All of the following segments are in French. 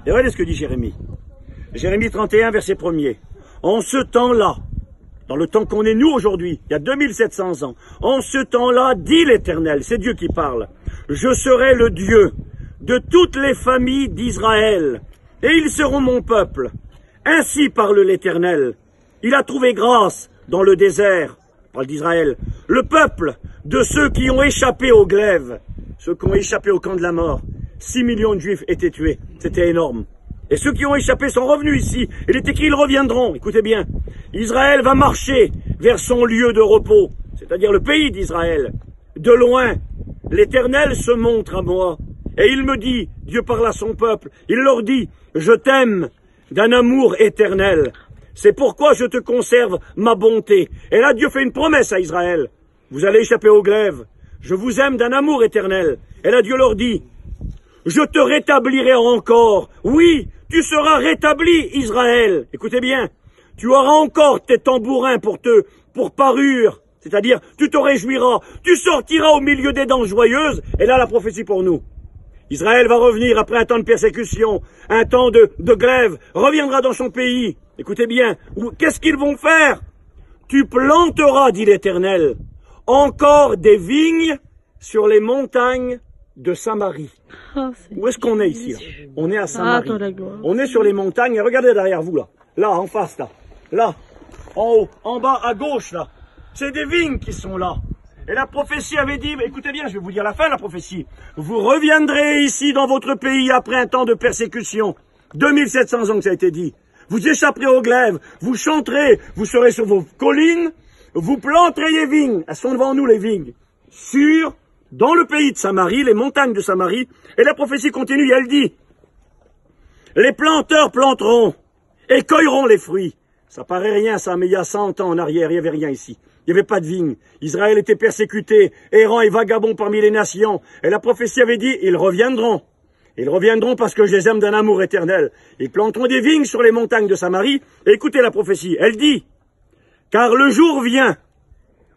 Et regardez ce que dit Jérémie. Jérémie 31, verset 1er. En ce temps-là, dans le temps qu'on est nous aujourd'hui, il y a 2700 ans, en ce temps-là, dit l'Éternel, c'est Dieu qui parle, je serai le Dieu de toutes les familles d'Israël, et ils seront mon peuple. Ainsi parle l'Éternel. Il a trouvé grâce dans le désert, parle d'Israël, le peuple de ceux qui ont échappé au glaive, ceux qui ont échappé au camp de la mort. 6 millions de Juifs étaient tués, c'était énorme. Et ceux qui ont échappé sont revenus ici. Il est écrit, ils reviendront. Écoutez bien, Israël va marcher vers son lieu de repos, c'est-à-dire le pays d'Israël. De loin, l'Éternel se montre à moi. Et il me dit, Dieu parle à son peuple, il leur dit, je t'aime d'un amour éternel. C'est pourquoi je te conserve ma bonté. Et là, Dieu fait une promesse à Israël. Vous allez échapper au glaive. Je vous aime d'un amour éternel. Et là, Dieu leur dit, je te rétablirai encore. Oui, tu seras rétabli, Israël. Écoutez bien, tu auras encore tes tambourins pour parure. C'est-à-dire, tu te réjouiras, tu sortiras au milieu des danses joyeuses. Et là, la prophétie pour nous. Israël va revenir après un temps de persécution, un temps de glaive, reviendra dans son pays. Écoutez bien, qu'est-ce qu'ils vont faire? Tu planteras, dit l'Éternel, encore des vignes sur les montagnes de Samarie. Où est-ce qu'on est ici là? On est à Samarie. On est sur les montagnes, et regardez derrière vous là. Là, en face là. Là, en haut, en bas, à gauche là. C'est des vignes qui sont là. Et la prophétie avait dit, écoutez bien, je vais vous dire la fin de la prophétie. Vous reviendrez ici dans votre pays après un temps de persécution. 2700 ans que ça a été dit. Vous échapperez au glaive, vous chanterez, vous serez sur vos collines, vous planterez les vignes. Elles sont devant nous les vignes. Dans le pays de Samarie, les montagnes de Samarie. Et la prophétie continue, elle dit, les planteurs planteront et cueilleront les fruits. Ça paraît rien ça, mais il y a 100 ans en arrière, il n'y avait rien ici. Il n'y avait pas de vignes. Israël était persécuté, errant et vagabond parmi les nations. Et la prophétie avait dit, ils reviendront. Ils reviendront parce que je les aime d'un amour éternel. Ils planteront des vignes sur les montagnes de Samarie. Et écoutez la prophétie, elle dit, car le jour vient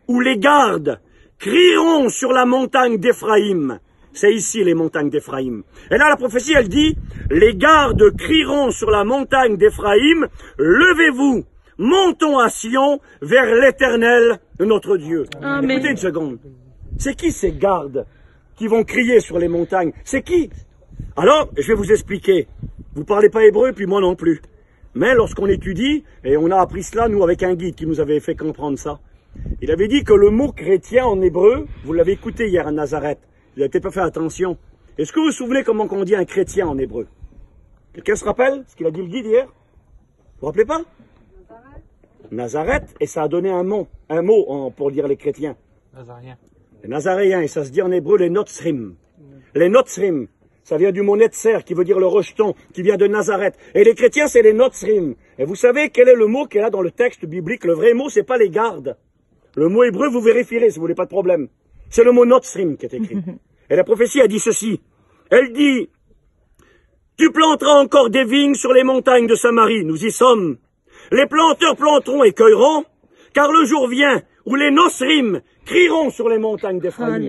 où les gardes crieront sur la montagne d'Éphraïm. C'est ici les montagnes d'Éphraïm. Et là la prophétie, elle dit, les gardes crieront sur la montagne d'Éphraïm, levez-vous, montons à Sion vers l'Éternel, notre Dieu. Amen. Écoutez une seconde. C'est qui ces gardes qui vont crier sur les montagnes? C'est qui? Alors, je vais vous expliquer. Vous parlez pas hébreu, puis moi non plus. Mais lorsqu'on étudie, et on a appris cela, nous, avec un guide qui nous avait fait comprendre ça, il avait dit que le mot chrétien en hébreu, vous l'avez écouté hier à Nazareth, vous n'avez peut-être pas fait attention. Est-ce que vous vous souvenez comment on dit un chrétien en hébreu? Quelqu'un se rappelle ce qu'il a dit le guide hier? Vous vous rappelez pas? Nazareth, et ça a donné un mot pour dire les chrétiens. Nazaréen. Les Nazaréens, et ça se dit en hébreu les Notzrim. Les Notzrim, ça vient du mot Netzer, qui veut dire le rejeton, qui vient de Nazareth. Et les chrétiens, c'est les Notzrim. Et vous savez quel est le mot qui est là dans le texte biblique? Le vrai mot, c'est pas les gardes. Le mot hébreu, vous vérifierez si vous voulez pas de problème. C'est le mot Notzrim qui est écrit. Et la prophétie a dit ceci. Elle dit, tu planteras encore des vignes sur les montagnes de Samarie. Nous y sommes. Les planteurs planteront et cueilleront, car le jour vient où les Nosrim crieront sur les montagnes d'Éphraïm.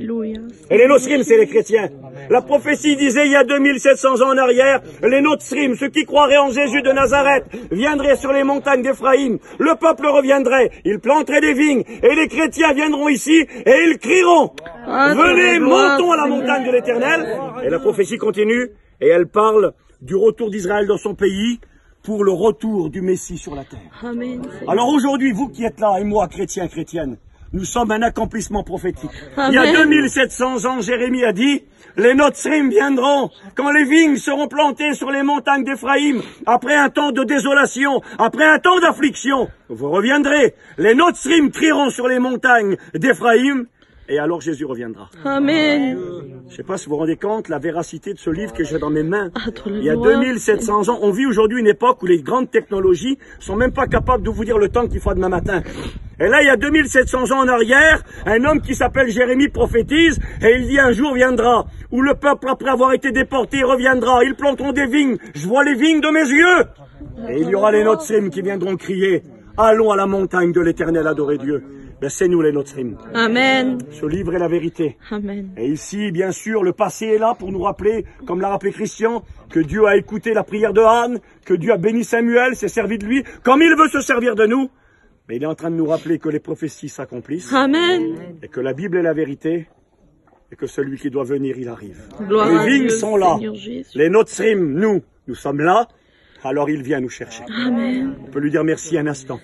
Et les Nosrim, c'est les chrétiens. La prophétie disait il y a 2700 ans en arrière, les Nosrim, ceux qui croiraient en Jésus de Nazareth, viendraient sur les montagnes d'Éphraïm. Le peuple reviendrait, ils planteraient des vignes, et les chrétiens viendront ici, et ils crieront. Venez, montons à la montagne de l'Éternel. Et la prophétie continue, et elle parle du retour d'Israël dans son pays, pour le retour du Messie sur la terre. Amen. Alors aujourd'hui, vous qui êtes là, et moi, chrétiens, chrétiennes, nous sommes un accomplissement prophétique. Amen. Il y a 2700 ans, Jérémie a dit, les Notzrim viendront quand les vignes seront plantées sur les montagnes d'Éphraïm, après un temps de désolation, après un temps d'affliction. Vous reviendrez, les Notzrim crieront sur les montagnes d'Éphraïm, et alors Jésus reviendra. Amen. Je ne sais pas si vous vous rendez compte la véracité de ce livre que j'ai dans mes mains. Il y a 2700 ans, on vit aujourd'hui une époque où les grandes technologies sont même pas capables de vous dire le temps qu'il fera demain matin. Et là, il y a 2700 ans en arrière, un homme qui s'appelle Jérémie prophétise, et il dit un jour viendra, où le peuple, après avoir été déporté, reviendra, ils planteront des vignes, je vois les vignes de mes yeux. Et il y aura les Notzrim qui viendront crier, allons à la montagne de l'Éternel adorer Dieu. Ben, c'est nous les Notzrim. Amen. Ce livre est la vérité. Amen. Et ici, bien sûr, le passé est là pour nous rappeler, comme l'a rappelé Christian, que Dieu a écouté la prière de Anne, que Dieu a béni Samuel, s'est servi de lui, comme il veut se servir de nous. Mais il est en train de nous rappeler que les prophéties s'accomplissent. Amen. Et que la Bible est la vérité. Et que celui qui doit venir, il arrive. Gloire à Les vignes Dieu, sont là. Seigneur Jésus. Les Notzrim, nous sommes là. Alors il vient nous chercher. Amen. On peut lui dire merci un instant.